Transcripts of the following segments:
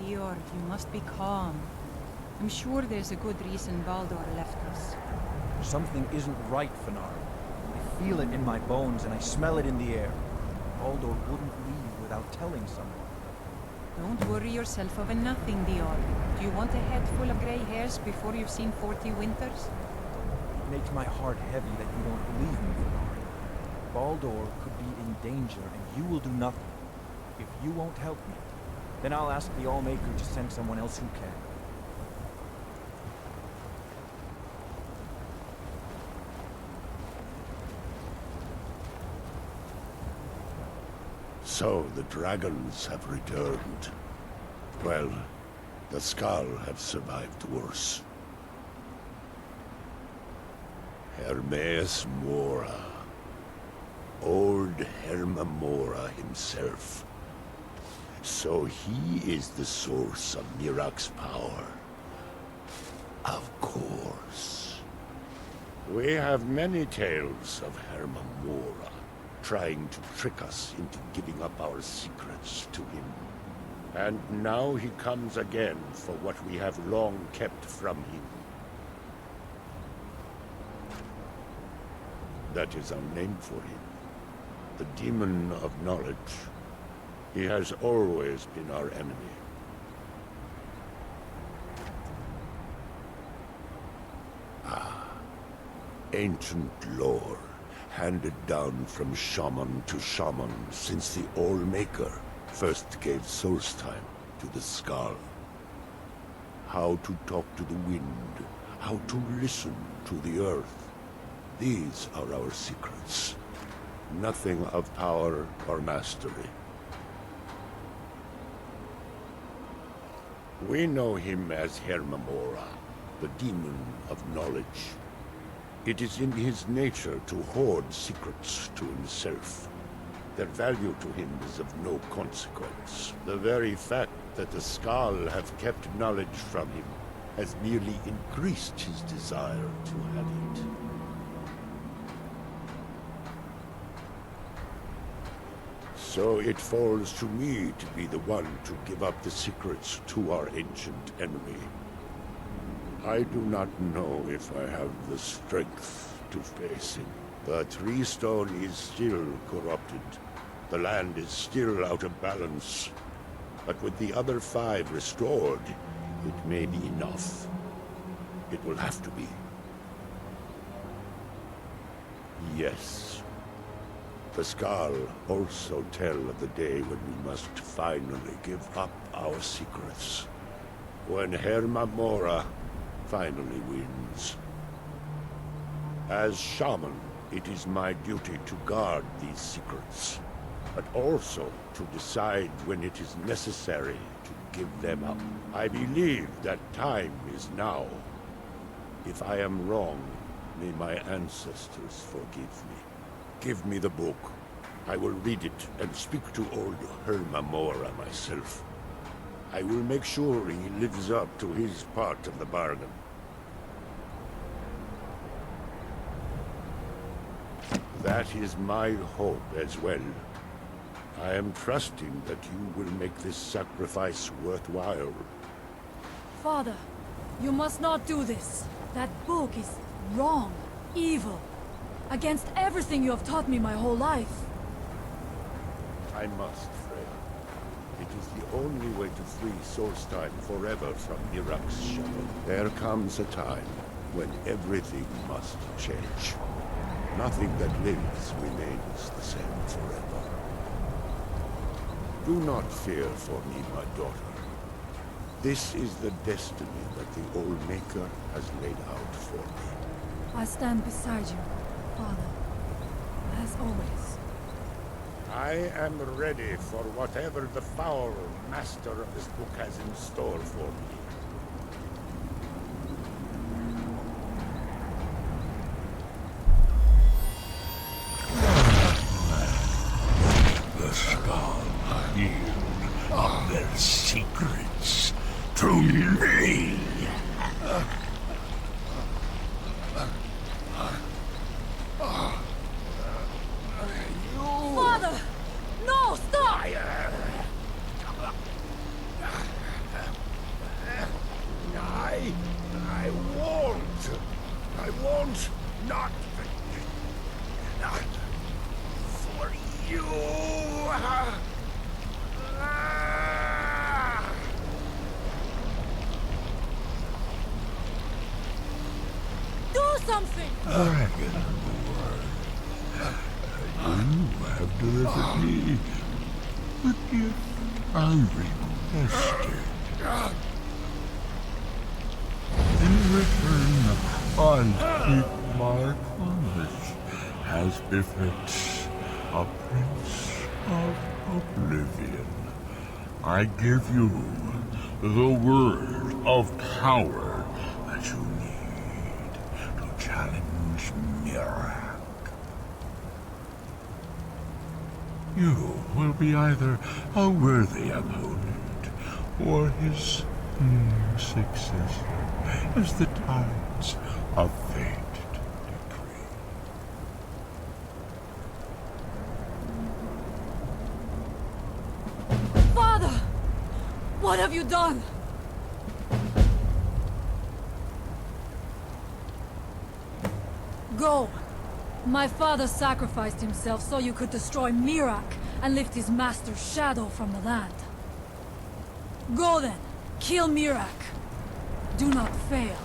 Fjord, you must be calm. I'm sure there's a good reason Baldor left us. Something isn't right, Fenar. I feel it in my bones and I smell it in the air. Baldor wouldn't leave without telling someone. Don't worry yourself over nothing, Dior. Do you want a head full of grey hairs before you've seen 40 winters? It makes my heart heavy that you don't believe me, Fenar. Baldor could be in danger and you will do nothing. If you won't help me, then I'll ask the Allmaker to send someone else who can. So the dragons have returned. Well, the Skaal have survived worse. Hermaeus Mora. Old Mora himself. So he is the source of Miraak's power. Of course. We have many tales of Mora trying to trick us into giving up our secrets to him. And now he comes again for what we have long kept from him. That is our name for him. The Demon of Knowledge. He has always been our enemy. Ancient lore, handed down from shaman to shaman since the Allmaker first gave source time to the Skaal. How to talk to the wind, how to listen to the earth. These are our secrets. Nothing of power or mastery. We know him as Mora, the Demon of Knowledge. It is in his nature to hoard secrets to himself. Their value to him is of no consequence. The very fact that the Skaal have kept knowledge from him has merely increased his desire to have it. So it falls to me to be the one to give up the secrets to our ancient enemy. I do not know if I have the strength to face him. The Tree Stone is still corrupted. The land is still out of balance. But with the other 5 restored, it may be enough. It will have to be. Yes. The Skaal also tell of the day when we must finally give up our secrets. When Mora finally wins. As shaman, it is my duty to guard these secrets, but also to decide when it is necessary to give them up. I believe that time is now. If I am wrong, may my ancestors forgive me. Give me the book. I will read it and speak to old Mora myself. I will make sure he lives up to his part of the bargain. That is my hope as well. I am trusting that you will make this sacrifice worthwhile. Father, you must not do this. That book is wrong, evil, against everything you have taught me my whole life. I must, Frea. It is the only way to free Source Time forever from Miraak's shadow. There comes a time when everything must change. Nothing that lives remains the same forever. Do not fear for me, my daughter. This is the destiny that the Allmaker has laid out for me. I stand beside you, Father, as always. I am ready for whatever the foul master of this book has in store for me. The Skaal yield of their secrets to me. Father! No, stop! Dragonborn, you have delivered me the gift I requested. In return, I keep my promise, as befits a prince of oblivion. I give you the word of power that you need to challenge Miraak. You will be either a worthy opponent or his successor, as the tides of fate decree. Father! What have you done? Go. My father sacrificed himself so you could destroy Miraak and lift his master's shadow from the land. Go then. Kill Miraak. Do not fail.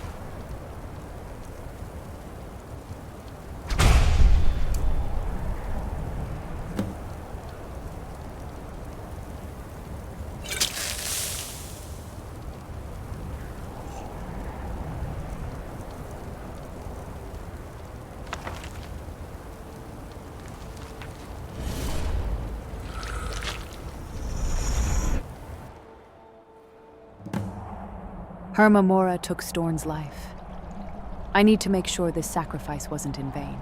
Mora took Storn's life. I need to make sure this sacrifice wasn't in vain.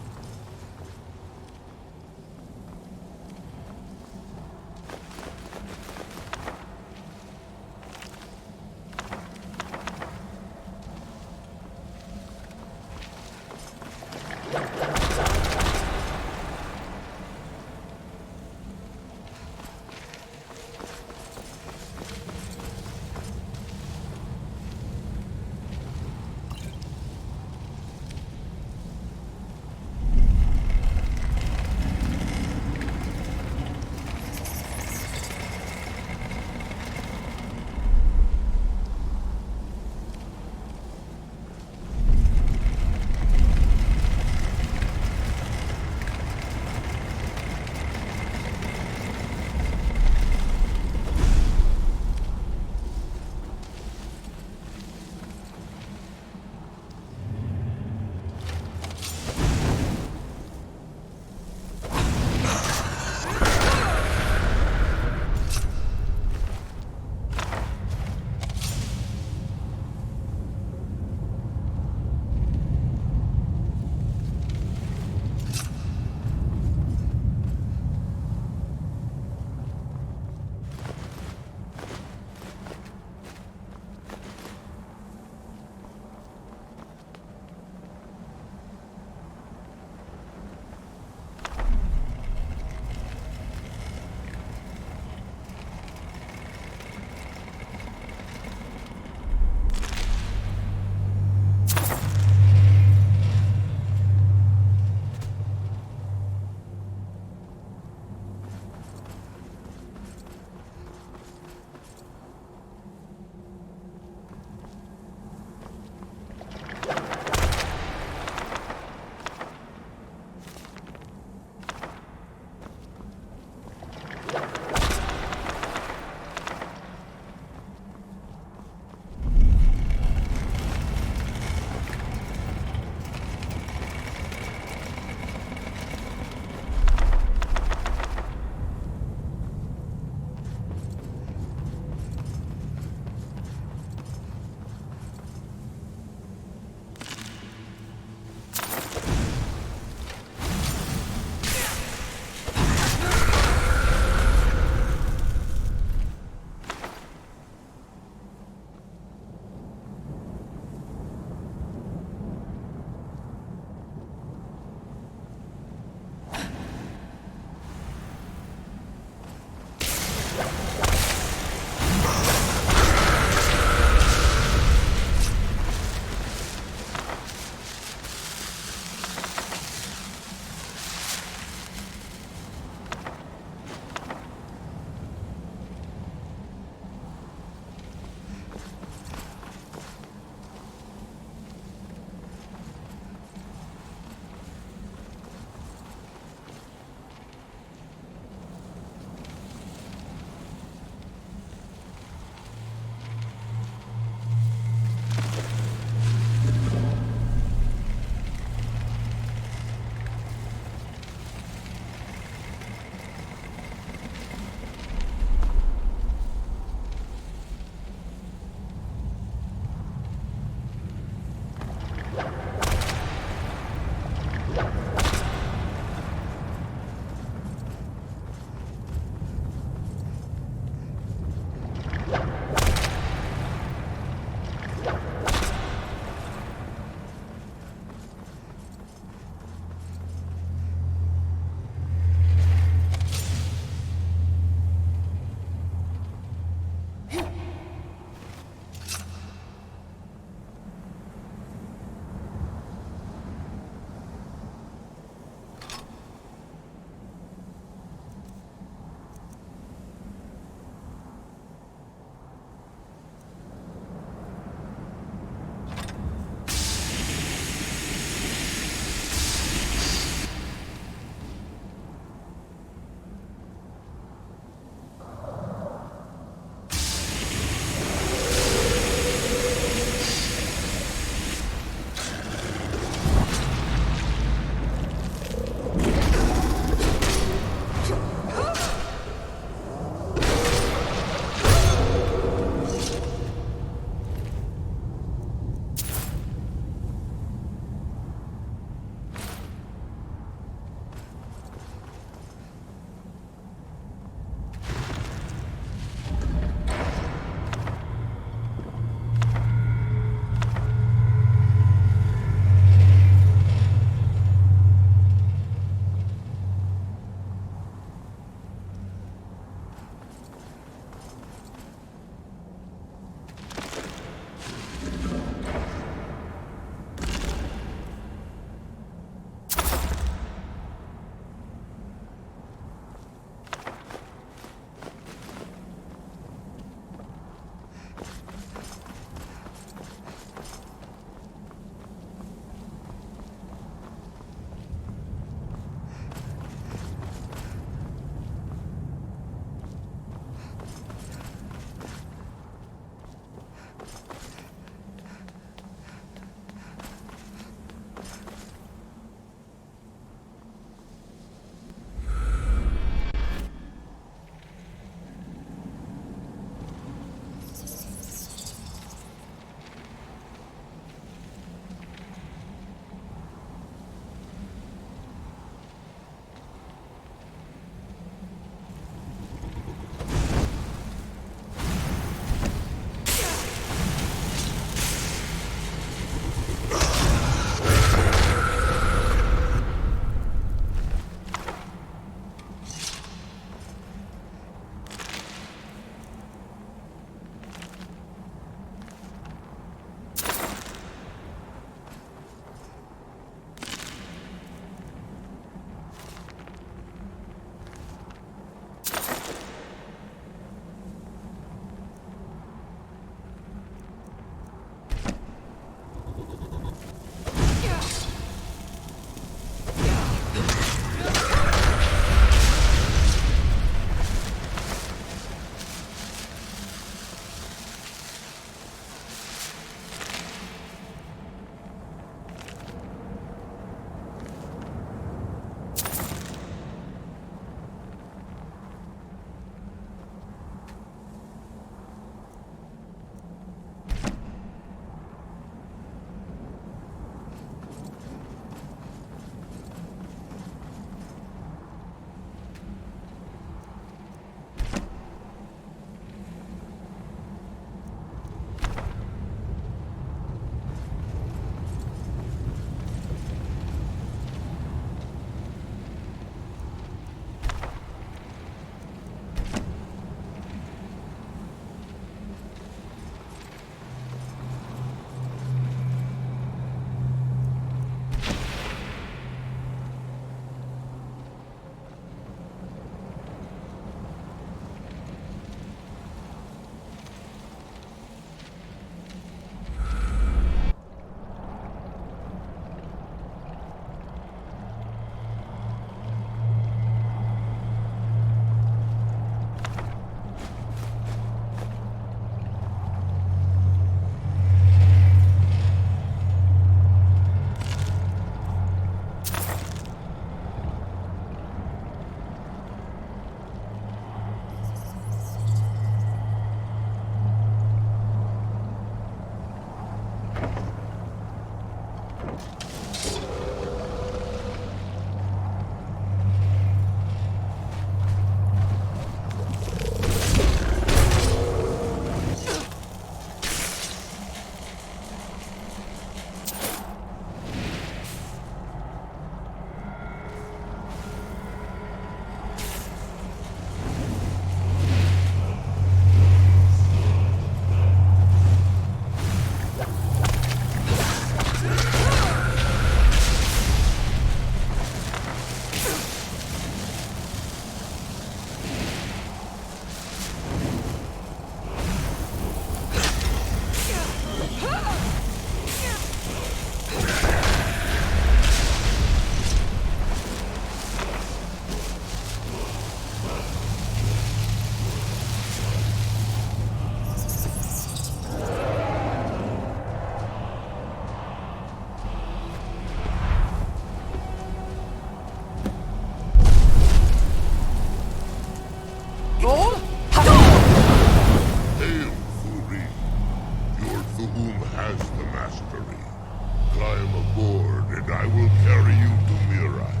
I will carry you to Miraak.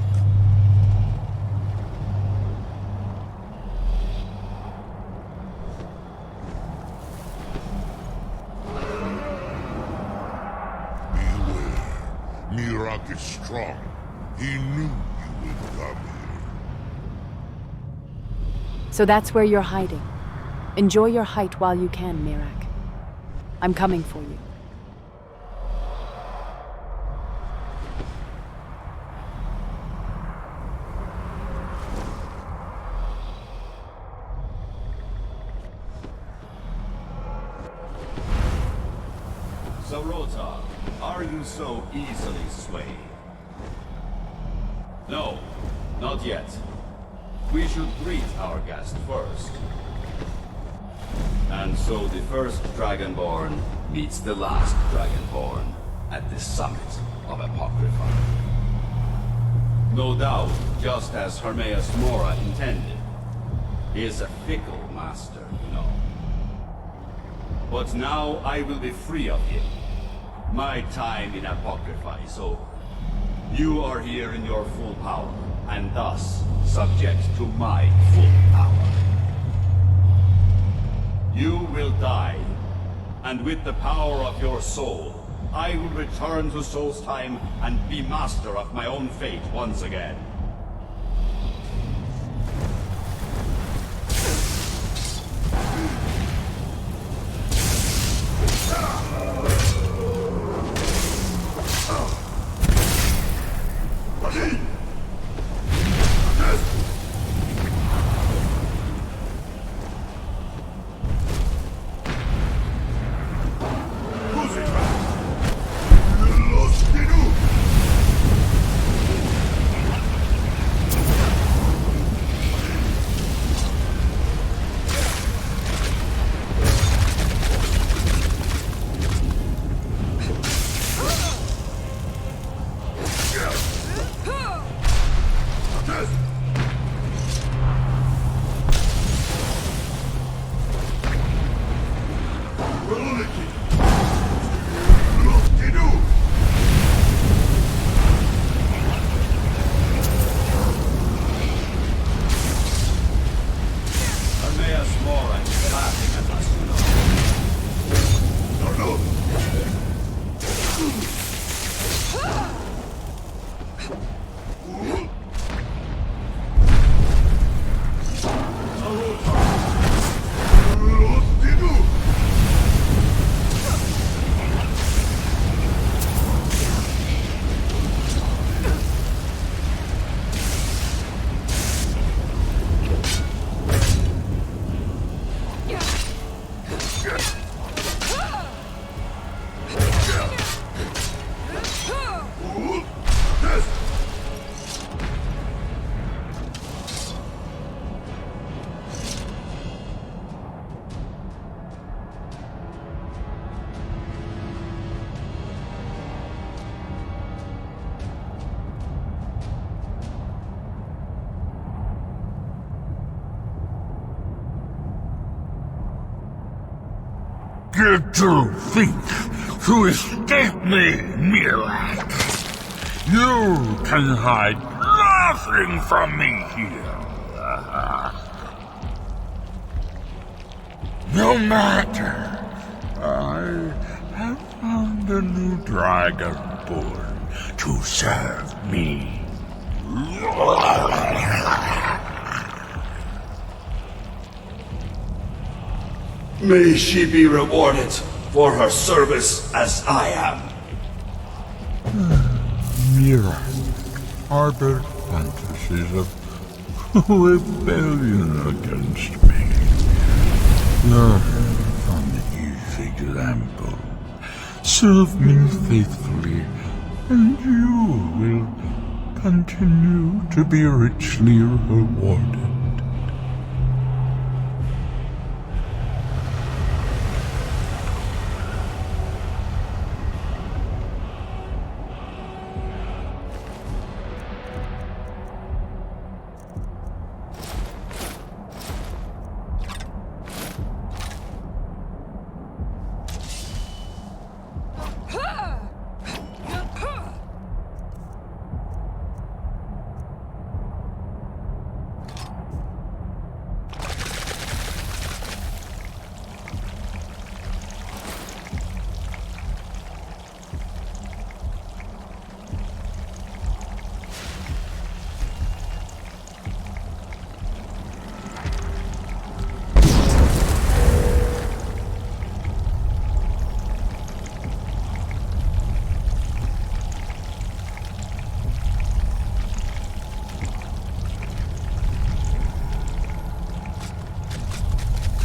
Beware. Miraak is strong. He knew you would come here. So that's where you're hiding. Enjoy your height while you can, Miraak. I'm coming for you. Sahrotaar, are you so easily swayed? No, not yet. We should greet our guest first. And so the first Dragonborn meets the last Dragonborn at the summit of Apocrypha. No doubt, just as Hermaeus Mora intended. He is a fickle master, you know. But now I will be free of him. My time in Apocrypha is over. You are here in your full power, and thus subject to my full power. You will die, and with the power of your soul, I will return to Solstheim and be master of my own fate once again. Did you think to escape me, Miraak? You can hide nothing from me here. No matter. I have found a new Dragonborn to serve me. May she be rewarded for her service as I am. Miraak harbored fantasies of rebellion against me. Learn from his example. Serve me faithfully, and you will continue to be richly rewarded.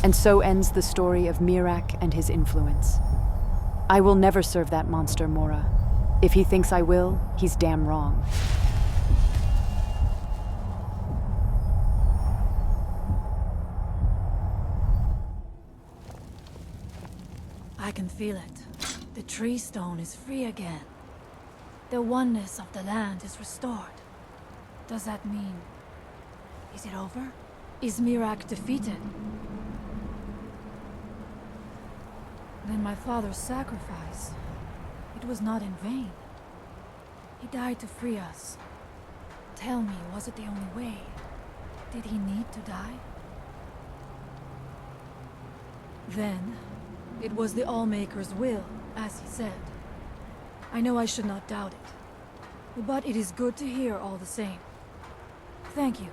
And so ends the story of Miraak and his influence. I will never serve that monster, Mora. If he thinks I will, he's damn wrong. I can feel it. The tree stone is free again. The oneness of the land is restored. Does that mean... is it over? Is Miraak defeated? Then my father's sacrifice, it was not in vain. He died to free us. Tell me, was it the only way? Did he need to die? Then, it was the Allmaker's will, as he said. I know I should not doubt it, but it is good to hear all the same. Thank you.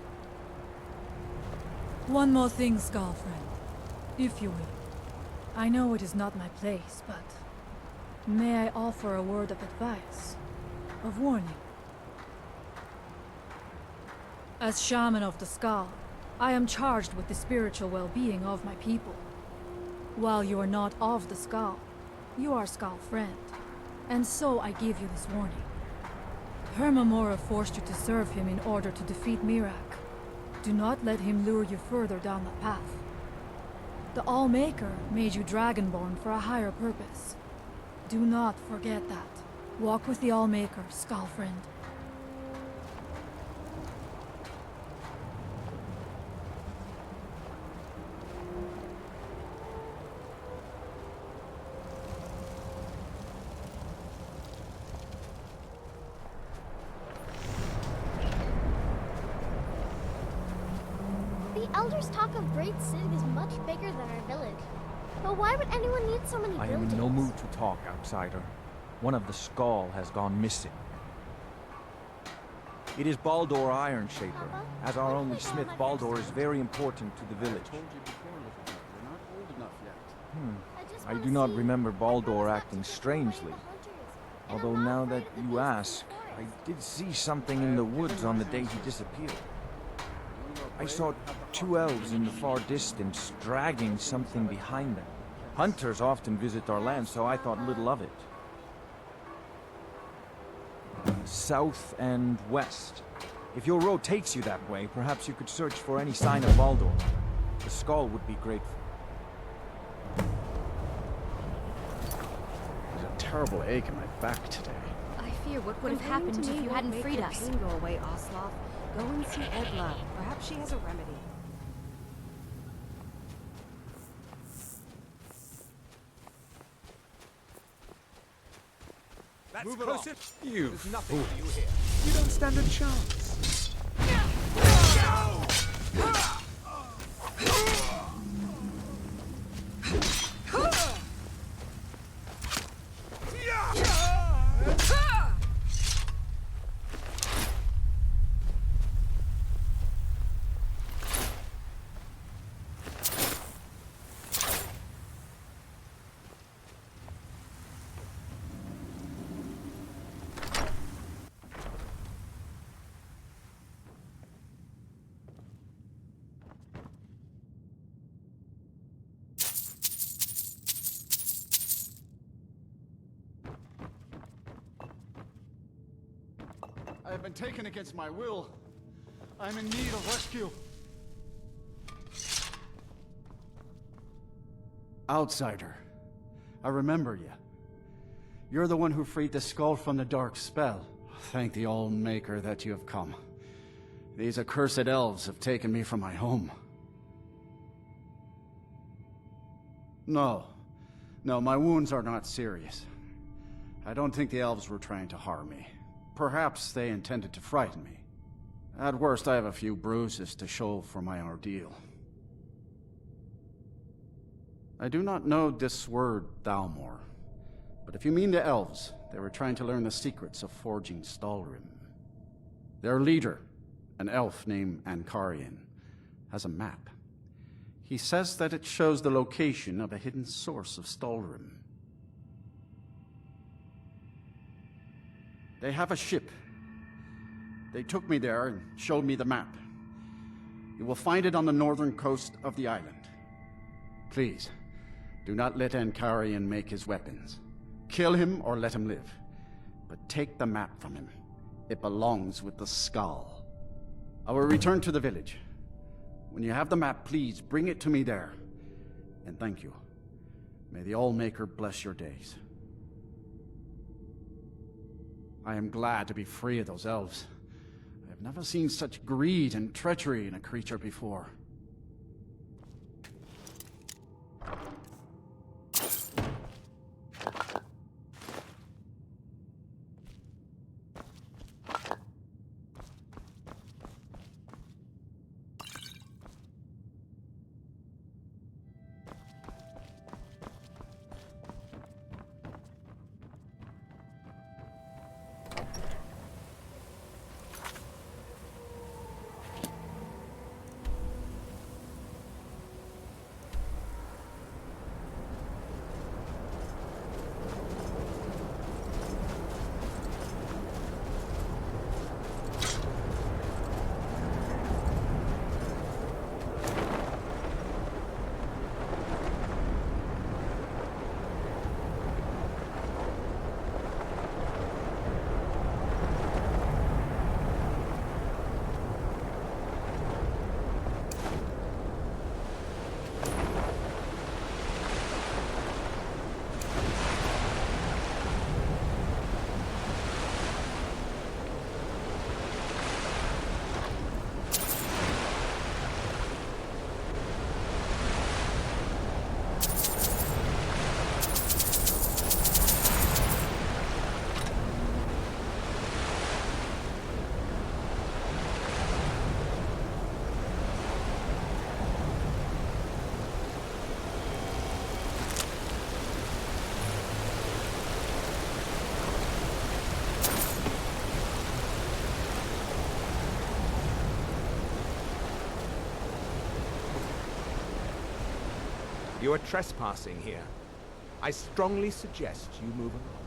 One more thing, Skaal friend, if you will. I know it is not my place, but may I offer a word of advice, of warning? As shaman of the Skaal, I am charged with the spiritual well-being of my people. While you are not of the Skaal, you are Skaal friend, and so I give you this warning. Mora forced you to serve him in order to defeat Miraak. Do not let him lure you further down that path. The Allmaker made you Dragonborn for a higher purpose. Do not forget that. Walk with the Allmaker, Skaal friend. The elders talk of great cities much bigger than our village. But why would anyone need so many I villages? am in no mood to talk, outsider. One of the Skaal has gone missing. It is Baldur Ironshaper. Papa, As our why only did they smith, call my Baldur first is very important to the village. I do not remember Baldur acting strangely. Although now that you ask, I did see something in the woods on the day he disappeared. I saw two elves in the far distance dragging something behind them. Hunters often visit our land, so I thought little of it. South and west. If your road takes you that way, perhaps you could search for any sign of Baldur. The Skaal would be grateful. There's a terrible ache in my back today. I fear what would have happened if you hadn't freed us. Go away, Oslov. Go and see Edla. Perhaps she has a remedy. That's closer. You There's nothing fool. for you here. You don't stand a chance. I have been taken against my will. I am in need of rescue. Outsider, I remember you. You're the one who freed the Skaal from the dark spell. Thank the Allmaker that you have come. These accursed elves have taken me from my home. No, my wounds are not serious. I don't think the elves were trying to harm me. Perhaps they intended to frighten me. At worst, I have a few bruises to show for my ordeal. I do not know this word, Thalmor, but if you mean the elves, they were trying to learn the secrets of forging Stalhrim. Their leader, an elf named Ankarian, has a map. He says that it shows the location of a hidden source of Stalhrim. They have a ship. They took me there and showed me the map. You will find it on the northern coast of the island. Please, do not let Ankarian make his weapons. Kill him or let him live. But take the map from him. It belongs with the Skaal. I will return to the village. When you have the map, please bring it to me there. And thank you. May the Allmaker bless your days. I am glad to be free of those elves. I have never seen such greed and treachery in a creature before. You are trespassing here. I strongly suggest you move along.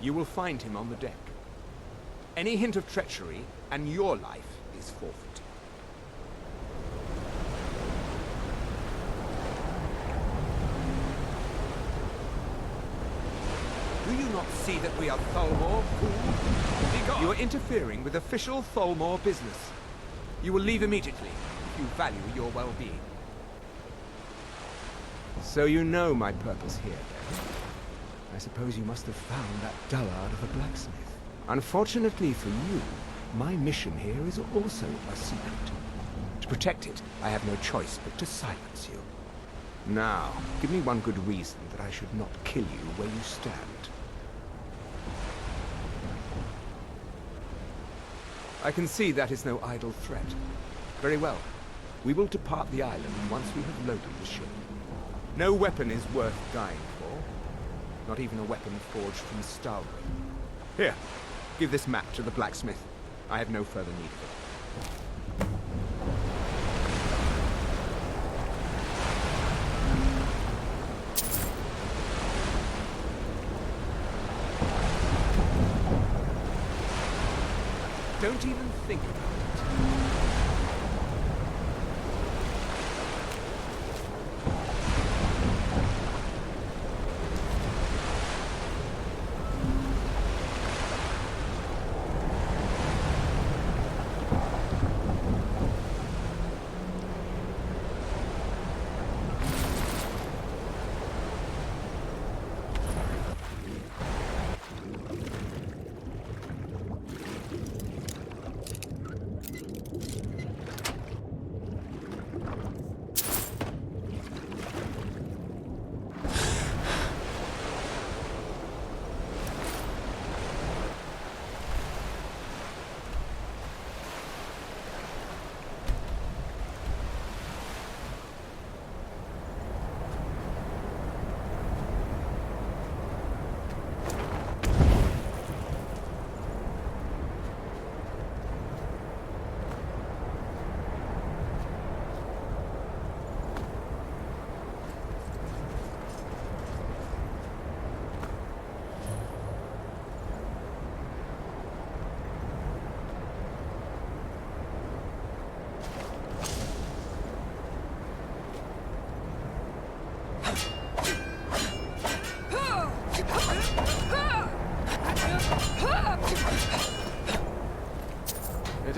You will find him on the deck. Any hint of treachery, and your life is forfeit. Do you not see that we are Thalmor, fool? You are interfering with official Thalmor business. You will leave immediately. You value your well-being. So you know my purpose here, then. I suppose you must have found that dullard of a blacksmith. Unfortunately for you, my mission here is also a secret. To protect it, I have no choice but to silence you. Now, give me one good reason that I should not kill you where you stand. I can see that is no idle threat. Very well. We will depart the island once we have loaded the ship. No weapon is worth dying for. Not even a weapon forged from Stalhrim. Here, give this map to the blacksmith. I have no further need of it. Don't even think about it.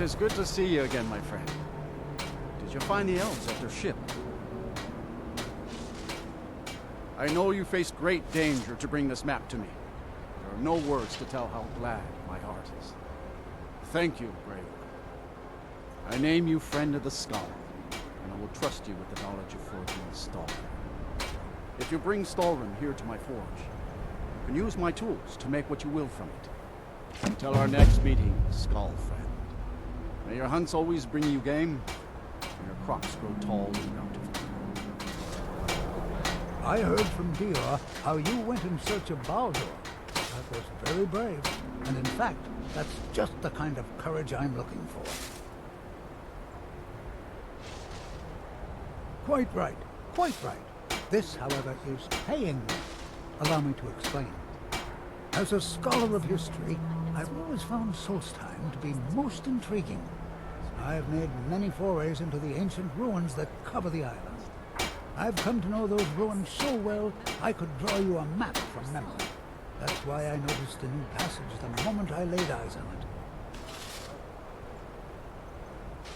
It is good to see you again, my friend. Did you find the elves at their ship? I know you faced great danger to bring this map to me. There are no words to tell how glad my heart is. Thank you, Brave. I name you Friend of the Skull, and I will trust you with the knowledge of forging Stalhrim. If you bring Stalhrim here to my forge, you can use my tools to make what you will from it. Until our next meeting, Skaal friend. May your hunts always bring you game, and your crops grow tall and bountiful. I heard from Dior how you went in search of Baldur. That was very brave, and in fact, that's just the kind of courage I'm looking for. Quite right, quite right. This, however, is paying me. Allow me to explain. As a scholar of history, I've always found Solstheim to be most intriguing. I've made many forays into the ancient ruins that cover the island. I've come to know those ruins so well, I could draw you a map from memory. That's why I noticed the new passage the moment I laid eyes on it.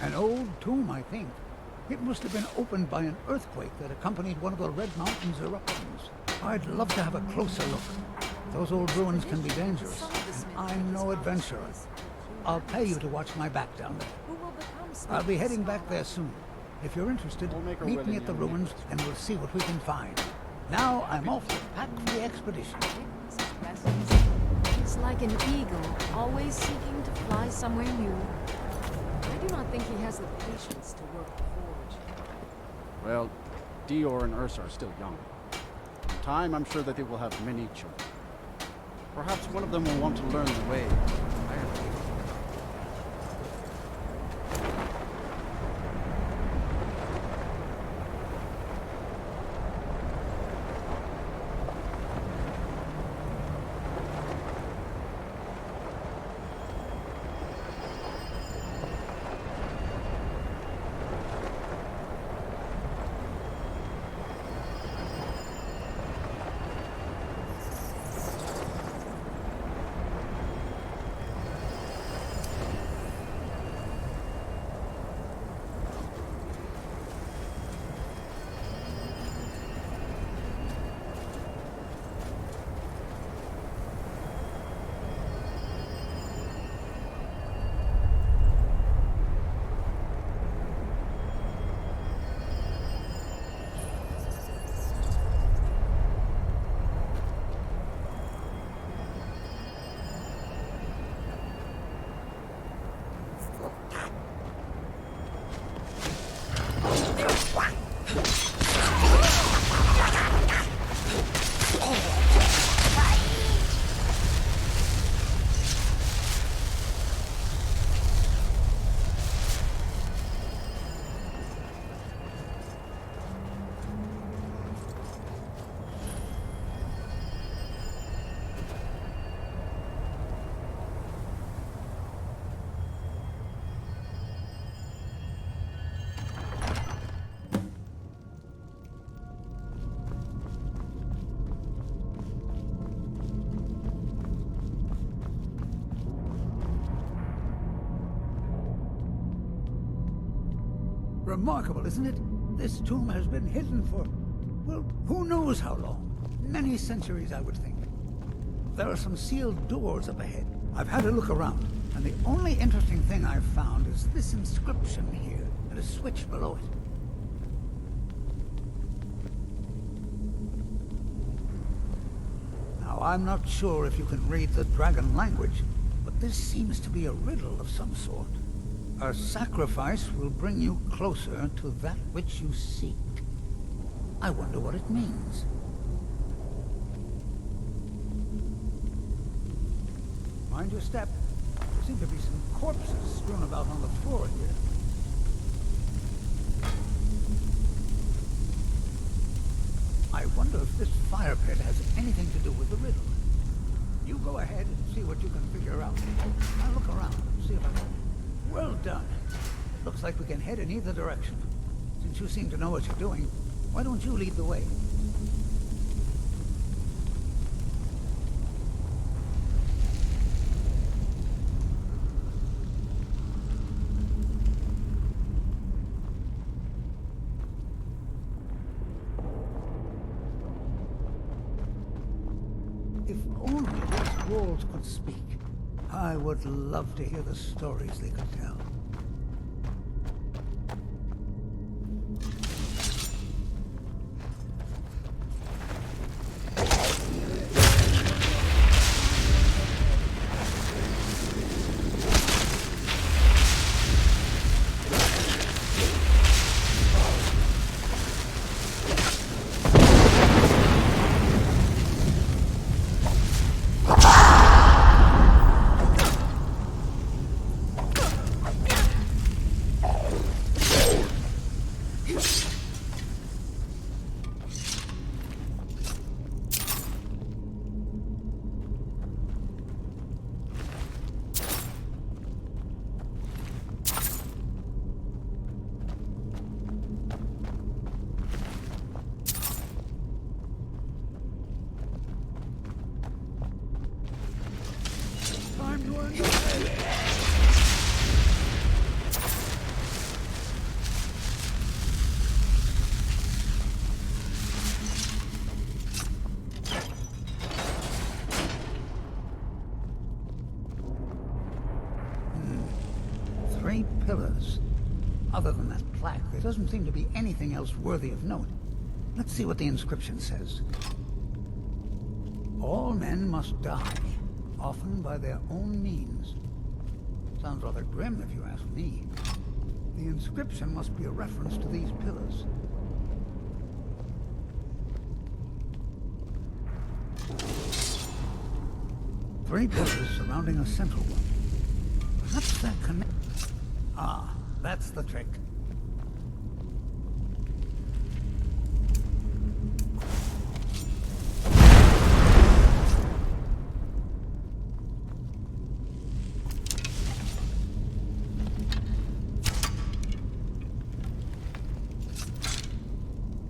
An old tomb, I think. It must have been opened by an earthquake that accompanied one of the Red Mountains eruptions. I'd love to have a closer look. Those old ruins can be dangerous, and I'm no adventurer. I'll pay you to watch my back down there. I'll be heading back there soon. If you're interested, meet me at the ruins and we'll see what we can find. Now I'm off to pack for the expedition. He's like an eagle, always seeking to fly somewhere new. I do not think he has the patience to work the forge. Well, Dior and Ursa are still young. In time, I'm sure that they will have many children. Perhaps one of them will want to learn the way of Ireland. Remarkable, isn't it? This tomb has been hidden for, well, who knows how long. Many centuries, I would think. There are some sealed doors up ahead. I've had a look around, and the only interesting thing I've found is this inscription here, and a switch below it. Now, I'm not sure if you can read the dragon language, but this seems to be a riddle of some sort. A sacrifice will bring you closer to that which you seek. I wonder what it means. Mind your step. There seem to be some corpses strewn about on the floor here. I wonder if this fire pit has anything to do with the riddle. You go ahead and see what you can figure out. I'll look around and see if I can. Well done. Looks like we can head in either direction. Since you seem to know what you're doing, why don't you lead the way? walls could speak, I would love to hear the stories they could tell. Pillars. Other than that plaque, there doesn't seem to be anything else worthy of note. Let's see what the inscription says. All men must die, often by their own means. Sounds rather grim if you ask me. The inscription must be a reference to these pillars. Three pillars surrounding a central one. Perhaps that connects. Ah, that's the trick.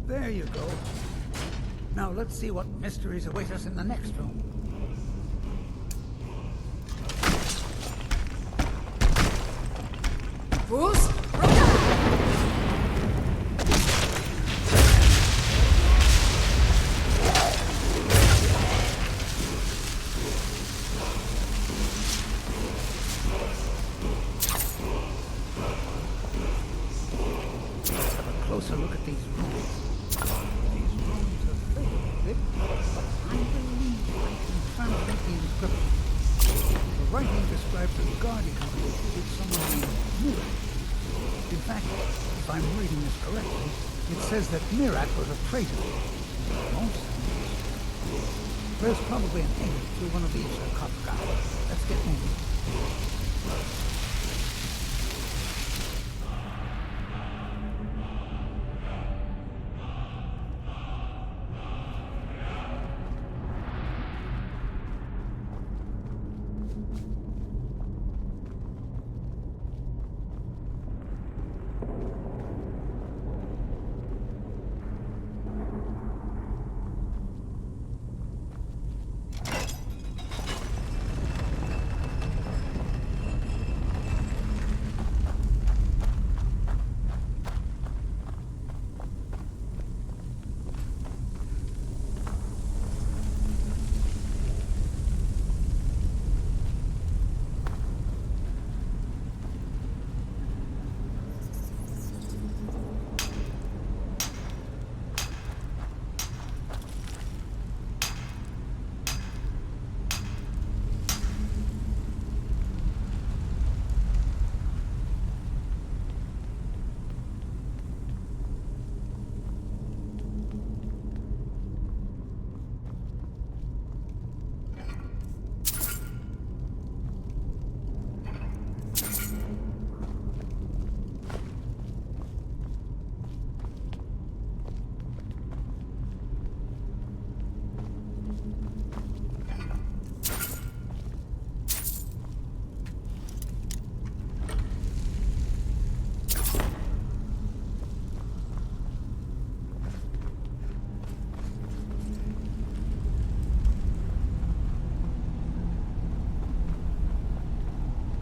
There you go. Now let's see what mysteries await us in the next room. Fools! Have a closer look at these runes. These runes are faded a bit, but I believe I can translate the inscription. The writing describes a guardian who defeated someone named Miraak. In fact, if I'm reading this correctly, it says that Miraak was a traitor. There's probably an exit through one of these sarcophagi. Let's get moving.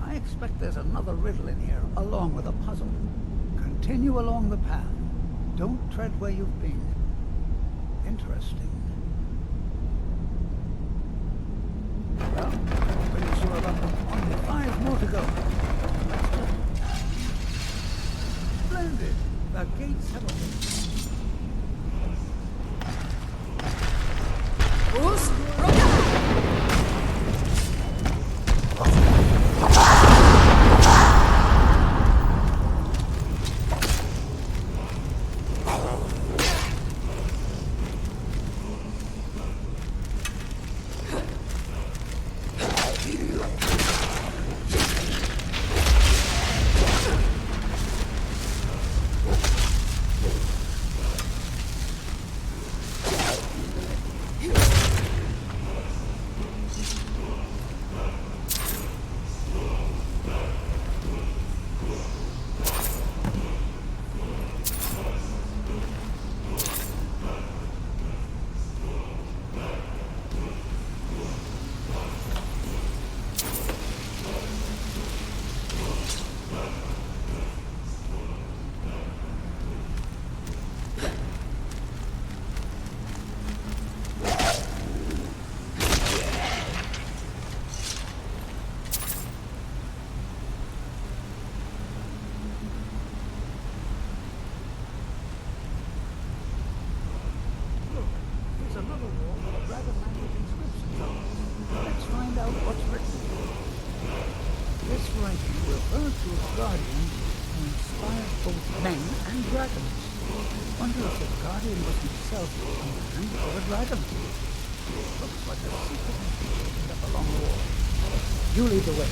I expect there's another riddle in here, along with a puzzle. Continue along the path. Don't tread where you've been. Interesting. Well, I'm pretty sure about only 5 more to go. Splendid! The gates have opened. You lead the way.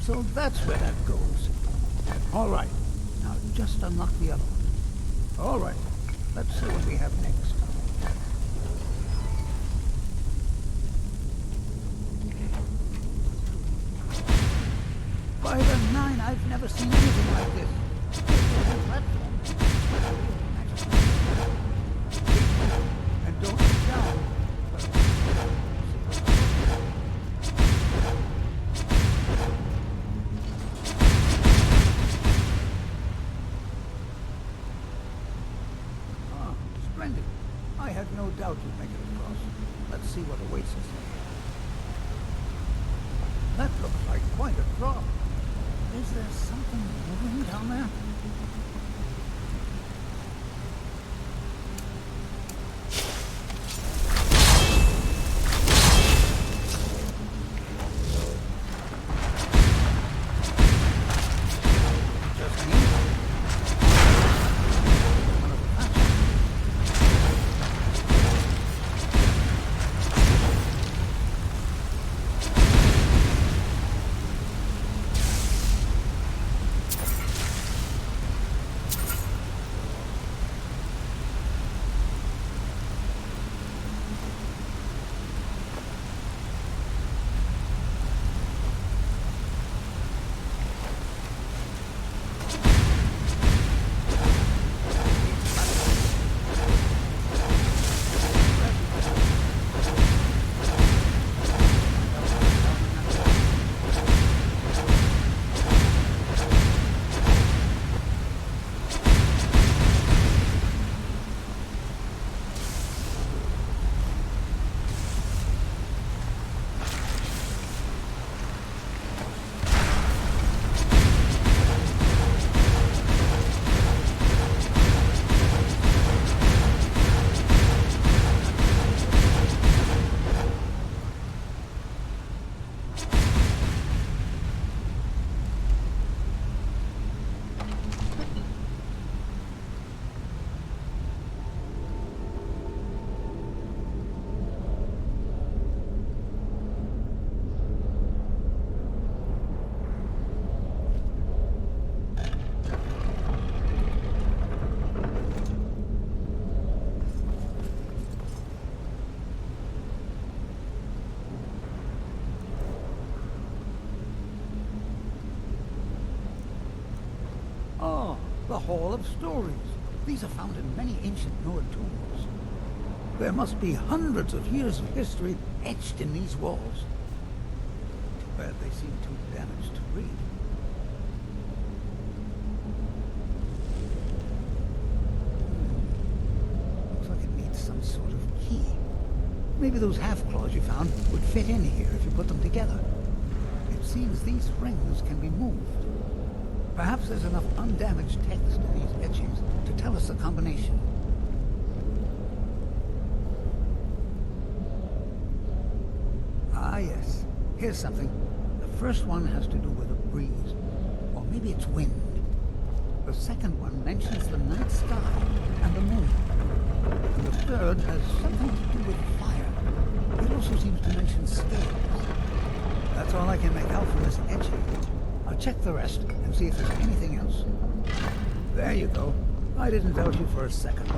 So that's where that goes. All right. Now just unlock the other one. All right. Let's see what we have next. By the 9, I've never seen anything like this. And don't look down. Splendid. I had no doubt you'd make it across. Let's see what awaits us here. That looks like quite a drop. Is there something moving down there? The Hall of Stories. These are found in many ancient Nord tombs. There must be hundreds of years of history etched in these walls. Too bad they seem too damaged to read. Looks like it needs some sort of key. Maybe those half-claws you found would fit in here if you put them together. It seems these rings can be moved. Perhaps there's enough undamaged text in these etchings to tell us the combination. Ah, yes. Here's something. The first one has to do with a breeze. Or maybe it's wind. The second one mentions the night sky and the moon. And the third has something to do with fire. It also seems to mention scales. That's all I can make out from this etching. I'll check the rest and see if there's anything else. There you go. I didn't doubt you for a second.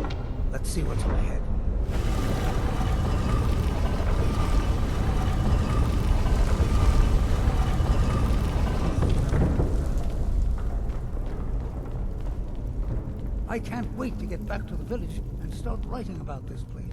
Let's see what's ahead. I can't wait to get back to the village and start writing about this place.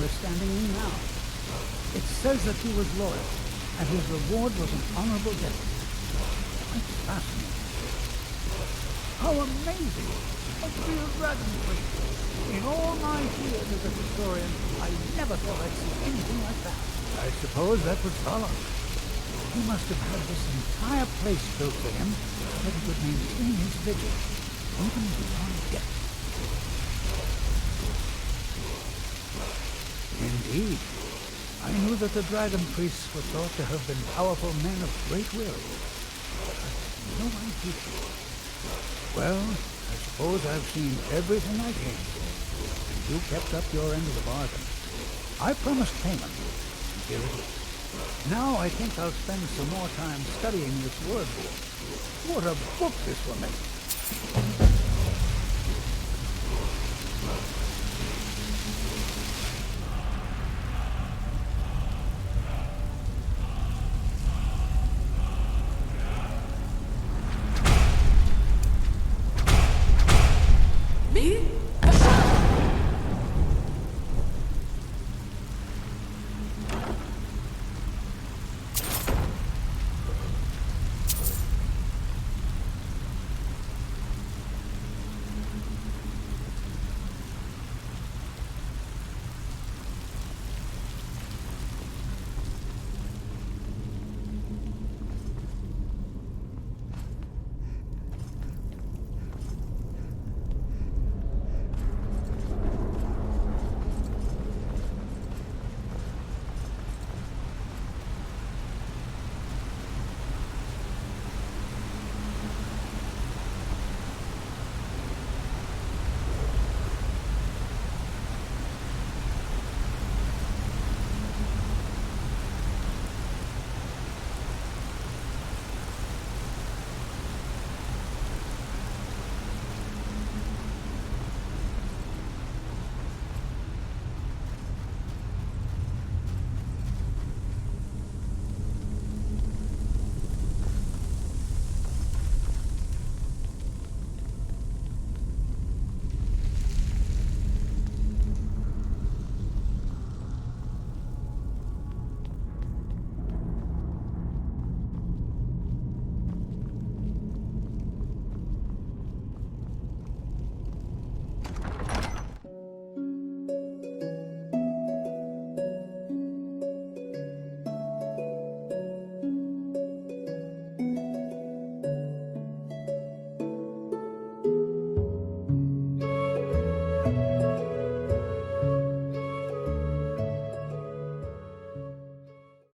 Standing in now. It says that he was loyal, and his reward was an honorable death. Quite fascinating. How amazing! A real dragon priest. In all my years as a historian, I never thought I'd see anything like that. I suppose that was Vahlok. He must have had this entire place built for him so that he could maintain his vigil, even beyond death. Indeed. I knew that the dragon priests were thought to have been powerful men of great will. But no idea. Well, I suppose I've seen everything I came for, and you kept up your end of the bargain. I promised payment, and here it is. Now I think I'll spend some more time studying this word book. What a book this will make!